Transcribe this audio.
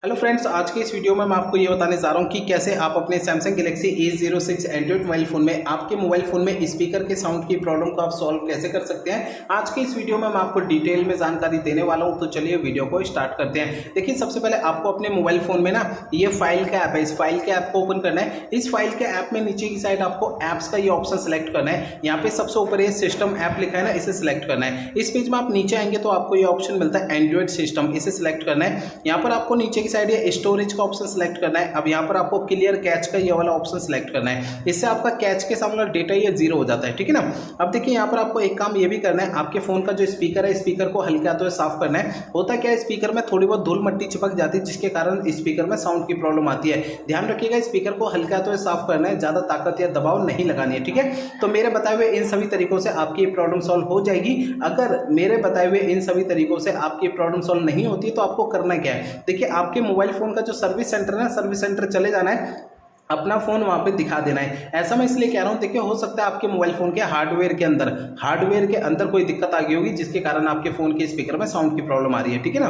Hello friends, आज के इस वीडियो में मैं आपको ये बताने जा रहा हूँ कि कैसे आप अपने Samsung Galaxy A06 Android mobile phone में आपके मोबाइल फ़ोन में स्पीकर के साउंड की प्रॉब्लम को आप सॉल्व कैसे कर सकते हैं। आज के इस वीडियो में मैं आपको डिटेल में जानकारी देने वाला हूँ, तो चलिए वीडियो को स्टार्ट करते हैं। देखिए, सबसे पहले आपको अपने मोबाइल फ़ोन में ना ये फाइल का ऐप है, इस फाइल के ऐप को ओपन करना है। इस फाइल के ऐप में नीचे की साइड आपको ऐप्स का ये ऑप्शन सेलेक्ट करना है। यहाँ पे सबसे ऊपर ये सिस्टम ऐप लिखा है ना, इसे सिलेक्ट करना है। इस पेज में आप नीचे आएंगे तो आपको ये ऑप्शन मिलता है एंड्रॉइड सिस्टम, इसे सिलेक्ट करना है। यहाँ पर आपको नीचे की साइड ये स्टोरेज का ऑप्शन सिलेक्ट करना है। अब यहाँ पर आपको क्लियर कैच का ये वाला ऑप्शन सिलेक्ट करना है। इससे आपका कैच के सामने डेटा ये 0 हो जाता है, ठीक है ना। अब देखिए, यहाँ पर आपको एक काम ये भी करना है, आपके फोन का जो स्पीकर है, स्पीकर को हल्के हाथों से साफ करना है। होता क्या है, स्पीकर में थोड़ी बहुत धूल मट्टी चिपक जाती है, जिसके कारण स्पीकर में साउंड की प्रॉब्लम आती है। ध्यान रखिएगा, स्पीकर को हल्के हाथों से साफ करना है, ज्यादा ताकत या दबाव नहीं लगानी है, ठीक है। तो मेरे बताए हुए इन सभी तरीकों से आपकी प्रॉब्लम सॉल्व हो जाएगी। अगर मेरे बताए हुए इन सभी तरीकों से आपकी प्रॉब्लम सॉल्व नहीं होती तो आपको करना क्या है, देखिए, आपके मोबाइल फोन का जो सर्विस सेंटर है, सर्विस सेंटर चले जाना है, अपना फोन वहां पे दिखा देना है। ऐसा मैं इसलिए कह रहा हूं, देखिए, हो सकता है आपके मोबाइल फोन के हार्डवेयर के अंदर कोई दिक्कत आ गई होगी, जिसके कारण आपके फोन के स्पीकर में साउंड की प्रॉब्लम आ रही है, ठीक है ना।